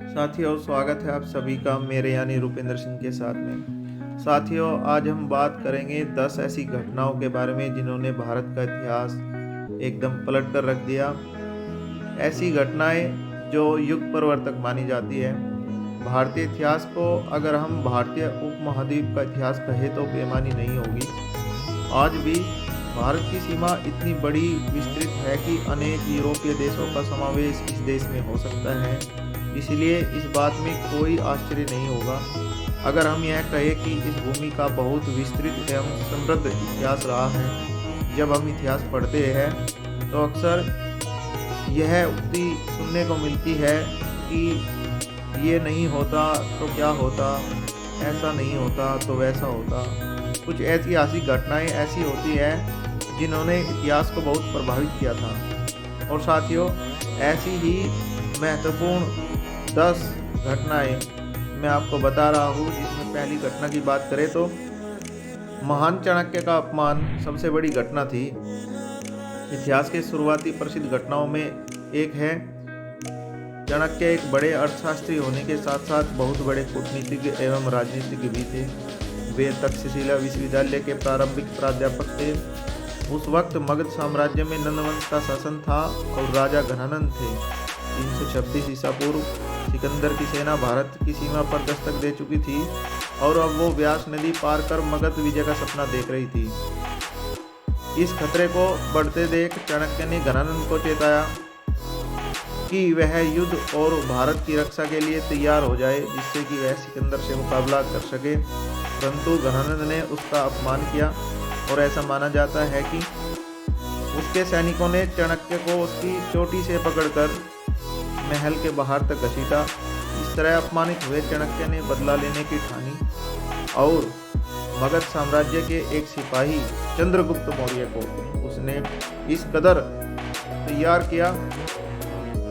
साथियों, स्वागत है आप सभी का मेरे यानी रुपेंद्र सिंह के साथ में। साथियों, आज हम बात करेंगे 10 ऐसी घटनाओं के बारे में जिन्होंने भारत का इतिहास एकदम पलट कर रख दिया। ऐसी घटनाएं जो युग परिवर्तक मानी जाती है। भारतीय इतिहास को अगर हम भारतीय उपमहाद्वीप का इतिहास कहें तो बेमानी नहीं होगी। आज भी भारत की सीमा इतनी बड़ी विस्तृत है कि अनेक यूरोपीय देशों का समावेश इस देश में हो सकता है। इसलिए इस बात में कोई आश्चर्य नहीं होगा अगर हम यह कहें कि इस भूमि का बहुत विस्तृत एवं समृद्ध इतिहास रहा है। जब हम इतिहास पढ़ते हैं तो अक्सर यह उक्ति सुनने को मिलती है कि ये नहीं होता तो क्या होता, ऐसा नहीं होता तो वैसा होता। कुछ ऐतिहासिक घटनाएं ऐसी होती है जिन्होंने इतिहास को बहुत प्रभावित किया था। और साथियों, ऐसी ही महत्वपूर्ण 10 घटनाएं मैं आपको बता रहा हूँ। जिसमें पहली घटना की बात करें तो महान चाणक्य का अपमान सबसे बड़ी घटना थी। इतिहास के शुरुआती प्रसिद्ध घटनाओं में एक है। चाणक्य एक बड़े अर्थशास्त्री होने के साथ साथ बहुत बड़े कूटनीतिज्ञ एवं राजनीतिज्ञ भी थे। वे तक्षशिला विश्वविद्यालय के प्रारंभिक प्राध्यापक थे। उस वक्त मगध साम्राज्य में नंदवंश का शासन था और राजा घनानंद थे। 326 ईसा पूर्व सिकंदर की सेना भारत की सीमा पर दस्तक दे चुकी थी और अब वो व्यास नदी पार कर मगध विजय का सपना देख रही थी। इस खतरे को बढ़ते देख चाणक्य ने घनानंद को चेताया कि वह युद्ध और भारत की रक्षा के लिए तैयार हो जाए, जिससे कि वह सिकंदर से मुकाबला कर सके। परंतु घनानंद ने उसका अपमान किया और ऐसा माना जाता है कि उसके सैनिकों ने चाणक्य को उसकी चोटी से पकड़कर महल के बाहर तक घसीटा। इस तरह अपमानित हुए चाणक्य ने बदला लेने की ठानी और मगध साम्राज्य के एक सिपाही चंद्रगुप्त मौर्य को उसने इस कदर तैयार किया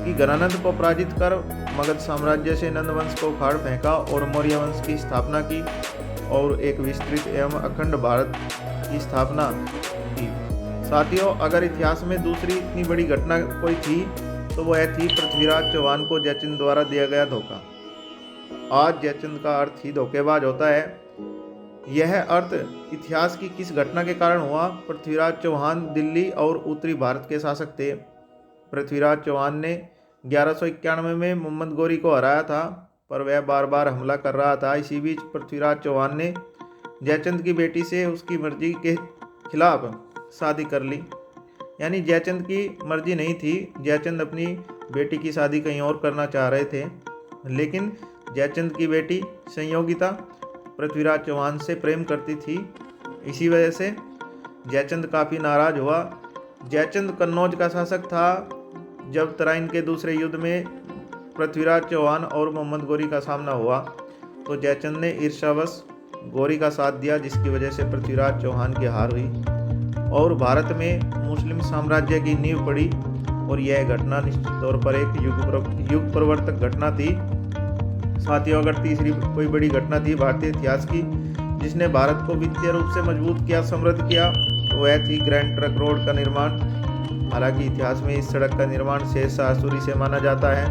कि घनानंद को पराजित कर मगध साम्राज्य से नंदवंश को उखाड़ फेंका और मौर्य वंश की स्थापना की और एक विस्तृत एवं अखंड भारत की स्थापना की। साथियों, अगर इतिहास में दूसरी इतनी बड़ी घटना कोई थी तो वह थी पृथ्वीराज चौहान को जयचंद द्वारा दिया गया धोखा। आज जयचंद का अर्थ ही धोखेबाज होता है। यह अर्थ इतिहास की किस घटना के कारण हुआ? पृथ्वीराज चौहान दिल्ली और उत्तरी भारत के शासक थे। पृथ्वीराज चौहान ने 1191 में मोहम्मद गोरी को हराया था, पर वह बार बार हमला कर रहा था। इसी बीच पृथ्वीराज चौहान ने जयचंद की बेटी से उसकी मर्जी के खिलाफ शादी कर ली। यानी जयचंद की मर्जी नहीं थी। जयचंद अपनी बेटी की शादी कहीं और करना चाह रहे थे, लेकिन जयचंद की बेटी संयोगिता पृथ्वीराज चौहान से प्रेम करती थी। इसी वजह से जयचंद काफ़ी नाराज हुआ। जयचंद कन्नौज का शासक था। जब तराइन के दूसरे युद्ध में पृथ्वीराज चौहान और मोहम्मद गोरी का सामना हुआ तो जयचंद ने ईर्ष्यावश गोरी का साथ दिया, जिसकी वजह से पृथ्वीराज चौहान की हार हुई और भारत में मुस्लिम साम्राज्य की नींव पड़ी। और यह घटना निश्चित तौर पर एक युग परिवर्तक घटना थी। साथियों, अगर तीसरी कोई बड़ी घटना थी भारतीय इतिहास की जिसने भारत को वित्तीय रूप से मजबूत किया, समृद्ध किया, तो वह थी ग्रैंड ट्रंक रोड का निर्माण। हालांकि इतिहास में इस सड़क का निर्माण शेरशाह सूरी से माना जाता है,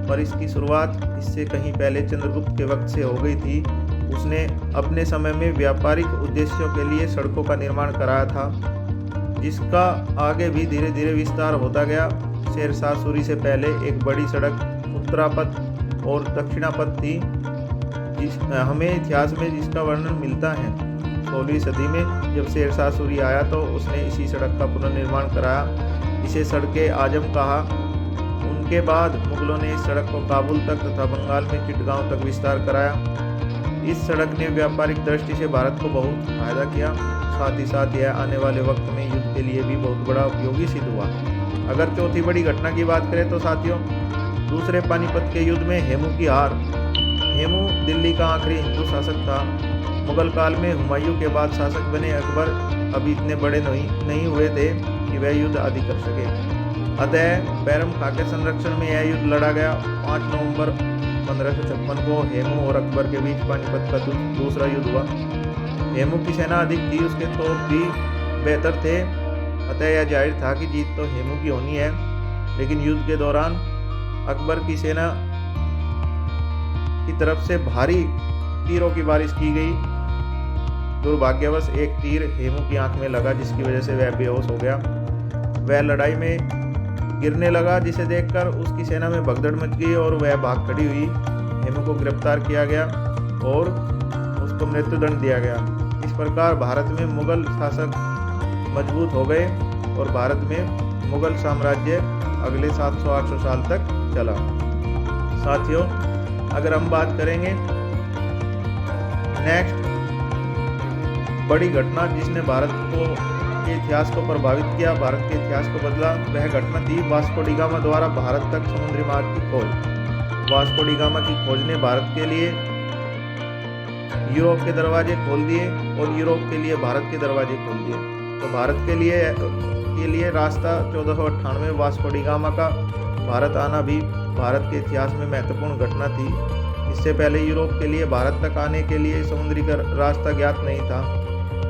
पर इसकी शुरुआत इससे कहीं पहले चंद्रगुप्त के वक्त से हो गई थी। उसने अपने समय में व्यापारिक उद्देश्यों के लिए सड़कों का निर्माण कराया था, जिसका आगे भी धीरे धीरे विस्तार होता गया। शेरशाह सूरी से पहले एक बड़ी सड़क उत्तरापथ और दक्षिणापथ थी, हमें इतिहास में जिसका वर्णन मिलता है 16वीं सदी में। जब शेरशाह सूरी आया तो उसने इसी सड़क का पुनर्निर्माण कराया। इसे सड़के आजम कहा। उनके बाद मुगलों ने इस सड़क को काबुल तक तथा बंगाल में चिटगांव तक विस्तार कराया। इस सड़क ने व्यापारिक दृष्टि से भारत को बहुत फायदा किया। साथ ही साथ यह आने वाले वक्त में युद्ध के लिए भी बहुत बड़ा उपयोगी सिद्ध हुआ। अगर चौथी बड़ी घटना की बात करें तो साथियों, दूसरे पानीपत के युद्ध में हेमू की हार। हेमू दिल्ली का आखिरी हिंदू शासक था। मुगल काल में हुमायूं के बाद शासक बने अकबर अभी इतने बड़े नहीं हुए थे कि वह युद्ध आदि कर सके। अतः बैरम खां के संरक्षण में यह युद्ध लड़ा गया। 5 नवंबर 1556 को हेमू और अकबर के बीच पानीपत का दूसरा युद्ध हुआ। हेमू की सेना अधिक थी, उसके तोप भी बेहतर थे। अतः यह जाहिर था कि जीत तो हेमू की होनी है। लेकिन युद्ध के दौरान अकबर की सेना की तरफ से भारी तीरों की बारिश की गई। दुर्भाग्यवश एक तीर हेमू की आंख में लगा, जिसकी वजह से वह बेहोश हो गया। वह लड़ाई में गिरने लगा, जिसे देखकर उसकी सेना में भगदड़ मच गई और वह भाग खड़ी हुई। हेमू को गिरफ्तार किया गया और उसको मृत्युदंड दिया गया। इस प्रकार भारत में मुगल शासक मजबूत हो गए और भारत में मुगल साम्राज्य अगले 700-800 साल तक चला। साथियों, अगर हम बात करेंगे नेक्स्ट बड़ी घटना जिसने भारत के इतिहास को प्रभावित किया, भारत के इतिहास को बदला, वह घटना थी वास्को डी गामा द्वारा भारत तक समुद्री मार्ग की खोज। वास्को डी गामा की खोज ने भारत के लिए यूरोप के दरवाजे खोल दिए और यूरोप के लिए भारत के दरवाजे खोल दिए। तो भारत के लिए रास्ता 1498 वास्को डी गामा का भारत आना भी भारत के इतिहास में महत्वपूर्ण घटना थी। इससे पहले यूरोप के लिए भारत तक आने के लिए समुद्री का रास्ता ज्ञात नहीं था।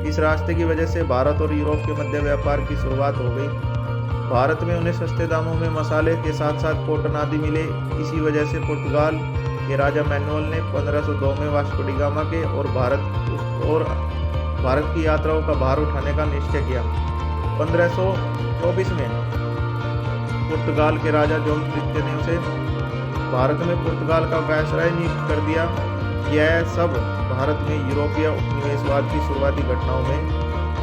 इस रास्ते की वजह से भारत और यूरोप के मध्य व्यापार की शुरुआत हो गई। भारत में उन्हें सस्ते दामों में मसाले के साथ साथ कॉटन आदि मिले। इसी वजह से पुर्तगाल के राजा मैनुअल ने 1502 में वास्को डी गामा के और भारत की यात्राओं का भार उठाने का निश्चय किया। 1524 में पुर्तगाल के राजा जॉन तृतीय ने उसे भारत में पुर्तगाल का वायसराय नियुक्त कर दिया। यह सब भारत में यूरोपीय उपनिवेशवाद की शुरुआती घटनाओं में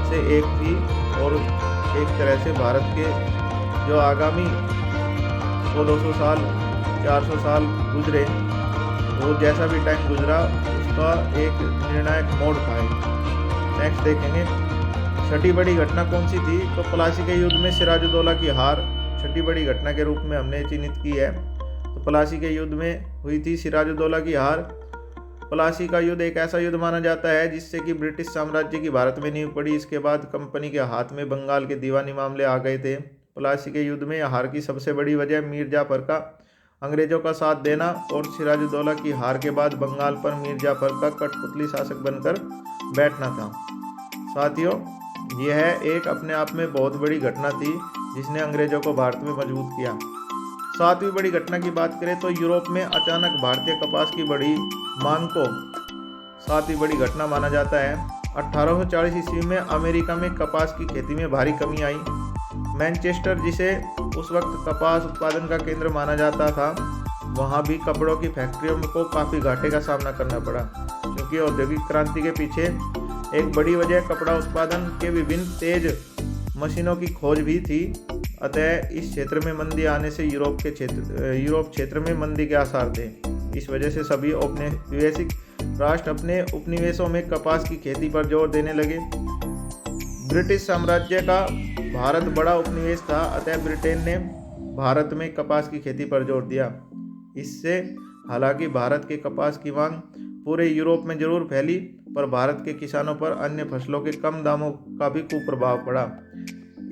से एक थी और एक तरह से भारत के जो आगामी 200 साल 400 साल गुजरे, वो जैसा भी टाइम गुजरा उसका एक निर्णायक मोड़ था। नेक्स्ट देखेंगे छठी बड़ी घटना कौन सी थी। तो प्लासी के युद्ध में सिराजुद्दौला की हार छठी बड़ी घटना के रूप में हमने चिन्हित की है। तो प्लासी के युद्ध में हुई थी सिराजुद्दौला की हार। प्लासी का युद्ध एक ऐसा युद्ध माना जाता है जिससे कि ब्रिटिश साम्राज्य की भारत में नींव पड़ी। इसके बाद कंपनी के हाथ में बंगाल के दीवानी मामले आ गए थे। प्लासी के युद्ध में हार की सबसे बड़ी वजह मीर जाफर का अंग्रेजों का साथ देना और सिराजुद्दौला की हार के बाद बंगाल पर मीर जाफर का कठपुतली शासक बनकर बैठना था। साथियों, यह एक अपने आप में बहुत बड़ी घटना थी जिसने अंग्रेजों को भारत में मजबूत किया। सातवीं बड़ी घटना की बात करें तो यूरोप में अचानक भारतीय कपास की बड़ी मांग को सातवीं बड़ी घटना माना जाता है। 1840 ईस्वी में अमेरिका में कपास की खेती में भारी कमी आई। मैनचेस्टर, जिसे उस वक्त कपास उत्पादन का केंद्र माना जाता था, वहाँ भी कपड़ों की फैक्ट्रियों को काफ़ी घाटे का सामना करना पड़ा, क्योंकि औद्योगिक क्रांति के पीछे एक बड़ी वजह कपड़ा उत्पादन के विभिन्न तेज मशीनों की खोज भी थी। अतः इस क्षेत्र में मंदी आने से यूरोप क्षेत्र में मंदी के आसार थे। इस वजह से सभी औपनिवेशिक राष्ट्र अपने उपनिवेशों में कपास की खेती पर जोर देने लगे। ब्रिटिश साम्राज्य का भारत बड़ा उपनिवेश था, अतः ब्रिटेन ने भारत में कपास की खेती पर जोर दिया। इससे हालांकि भारत के कपास की मांग पूरे यूरोप में जरूर फैली, पर भारत के किसानों पर अन्य फसलों के कम दामों का भी कुप्रभाव पड़ा।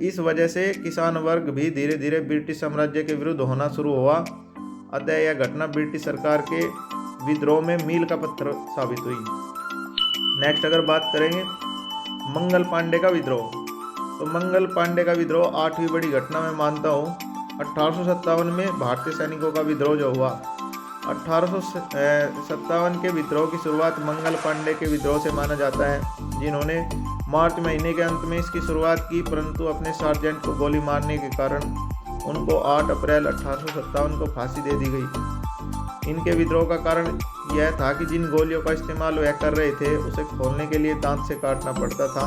इस वजह से किसान वर्ग भी धीरे धीरे ब्रिटिश साम्राज्य के विरुद्ध होना शुरू हुआ। अतः यह घटना ब्रिटिश सरकार के विद्रोह में मील का पत्थर साबित हुई। नेक्स्ट अगर बात करेंगे मंगल पांडे का विद्रोह, तो मंगल पांडे का विद्रोह आठवीं बड़ी घटना मैं मानता हूँ। 1857 में भारतीय सैनिकों का विद्रोह जो हुआ, 1857 के विद्रोह की शुरुआत मंगल पांडे के विद्रोह से माना जाता है, जिन्होंने मार्च महीने के अंत में इसकी शुरुआत की, परंतु अपने सार्जेंट को गोली मारने के कारण उनको 8 अप्रैल 1857 को फांसी दे दी गई। इनके विद्रोह का कारण यह था कि जिन गोलियों का इस्तेमाल वह कर रहे थे उसे खोलने के लिए दांत से काटना पड़ता था,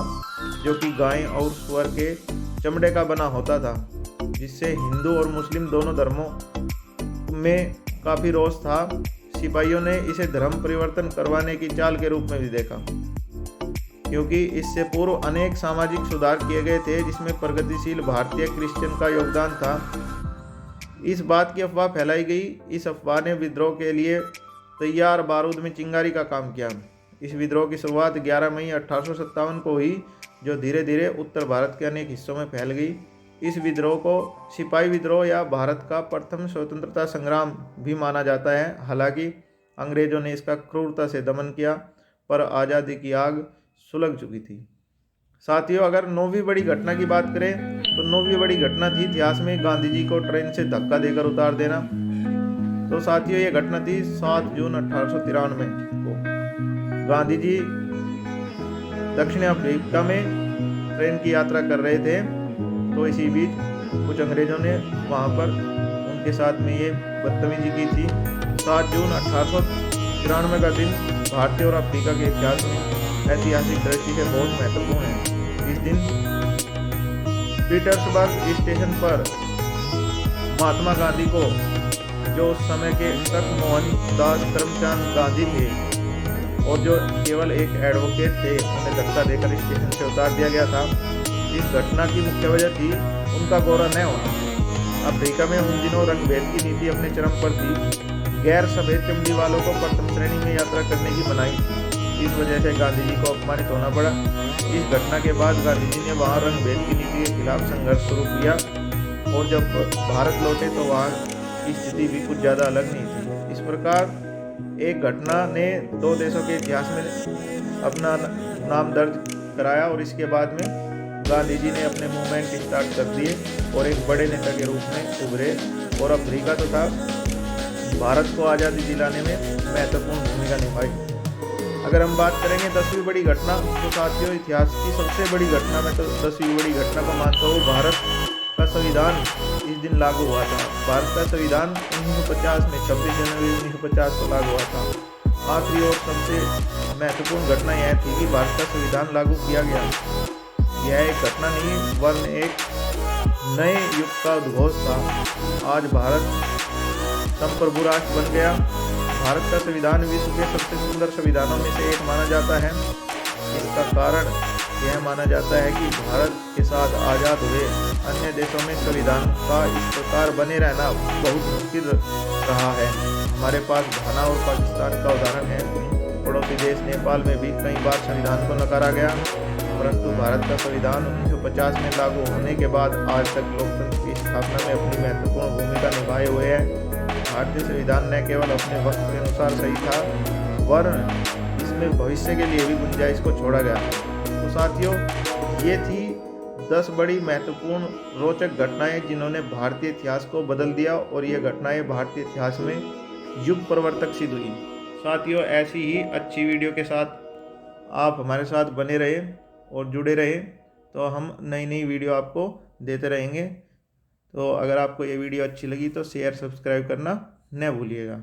जो कि गाय और सुअर के चमड़े का बना होता था, जिससे हिंदू और मुस्लिम दोनों धर्मों में काफ़ी रोष था। सिपाहियों ने इसे धर्म परिवर्तन करवाने की चाल के रूप में भी देखा, क्योंकि इससे पूर्व अनेक सामाजिक सुधार किए गए थे जिसमें प्रगतिशील भारतीय क्रिश्चियन का योगदान था। इस बात की अफवाह फैलाई गई। इस अफवाह ने विद्रोह के लिए तैयार बारूद में चिंगारी का काम किया। इस विद्रोह की शुरुआत 11 मई 1857 को हुई, जो धीरे धीरे उत्तर भारत के अनेक हिस्सों में फैल गई। इस विद्रोह को सिपाही विद्रोह या भारत का प्रथम स्वतंत्रता संग्राम भी माना जाता है। हालांकि अंग्रेजों ने इसका क्रूरता से दमन किया, पर आज़ादी की आग सुलग चुकी थी। साथियों, अगर 9वीं बड़ी घटना की बात करें तो 9वीं बड़ी घटना थी इतिहास में गांधी जी को ट्रेन से धक्का देकर उतार देना। तो साथियों ये घटना थी 7 जून 1893 को। गांधी जी दक्षिण अफ्रीका में ट्रेन की यात्रा कर रहे थे, तो इसी बीच कुछ अंग्रेजों ने वहाँ पर उनके साथ में ये बदतमीजी की थी। 7 जून 1893 का दिन भारतीय और अफ्रीका के इतिहास में ऐतिहासिक दृष्टि से बहुत महत्वपूर्ण है। इस दिन पीटर्सबर्ग स्टेशन पर महात्मा गांधी को, जो उस समय के तक मोहनदास करमचंद गांधी थे और जो केवल एक एडवोकेट थे, उन्हें धक्का देकर स्टेशन से उतार दिया गया था। इस घटना की मुख्य वजह थी उनका गोरा न होना। अफ्रीका में उन दिनों रंगभेद की नीति अपने चरम पर थी। गैर सफेद चमड़ी वालों को प्रथम श्रेणी में यात्रा करने की मनाही थी। इस वजह से गांधी जी को अपमानित होना पड़ा। इस घटना के बाद गांधी जी ने वहाँ रंगभेद की नीति के खिलाफ संघर्ष शुरू किया और जब भारत लौटे तो वहाँ की स्थिति भी कुछ ज़्यादा अलग नहीं थी। इस प्रकार एक घटना ने दो देशों के इतिहास में अपना नाम दर्ज कराया और इसके बाद में गांधी जी ने अपने मूवमेंट स्टार्ट कर दिए और एक बड़े नेता के रूप में उभरे और अफ्रीका तथा भारत को आज़ादी दिलाने में महत्वपूर्ण भूमिका निभाई। अगर हम बात करेंगे 10वीं बड़ी घटना, तो साथियों इतिहास की सबसे बड़ी घटना में तो 10वीं बड़ी घटना को मानता हूँ भारत का संविधान इस दिन लागू हुआ था। भारत का संविधान 1950 में 26 जनवरी 1950 को लागू हुआ था। आखिरी और सबसे महत्वपूर्ण घटना यह थी कि भारत का संविधान लागू किया गया। यह एक घटना नहीं वरन एक नए युग का उद्घोष था। आज भारत संप्रभु राष्ट्र बन गया। भारत का संविधान विश्व के सबसे सुंदर संविधानों में से एक माना जाता है। इसका कारण यह माना जाता है कि भारत के साथ आज़ाद हुए अन्य देशों में संविधान का इस प्रकार बने रहना बहुत मुश्किल रहा है। हमारे पास घाना और पाकिस्तान का उदाहरण है। पड़ोसी देश नेपाल में भी कई बार संविधान को नकारा गया, परंतु भारत का संविधान 1950 में लागू होने के बाद आज तक लोकतंत्र की स्थापना में अपनी महत्वपूर्ण भूमिका निभाए हुए है। भारतीय संविधान न केवल अपने वक्त के अनुसार सही था, वरन इसमें भविष्य के लिए भी गुंजाइश को छोड़ा गया। तो साथियों ये थी 10 बड़ी महत्वपूर्ण रोचक घटनाएं जिन्होंने भारतीय इतिहास को बदल दिया और ये घटनाएं भारतीय इतिहास में युग परिवर्तक सिद्ध हुई। साथियों ऐसी ही अच्छी वीडियो के साथ आप हमारे साथ बने रहे और जुड़े रहे, तो हम नई नई वीडियो आपको देते रहेंगे। तो अगर आपको ये वीडियो अच्छी लगी तो शेयर सब्सक्राइब करना न भूलिएगा।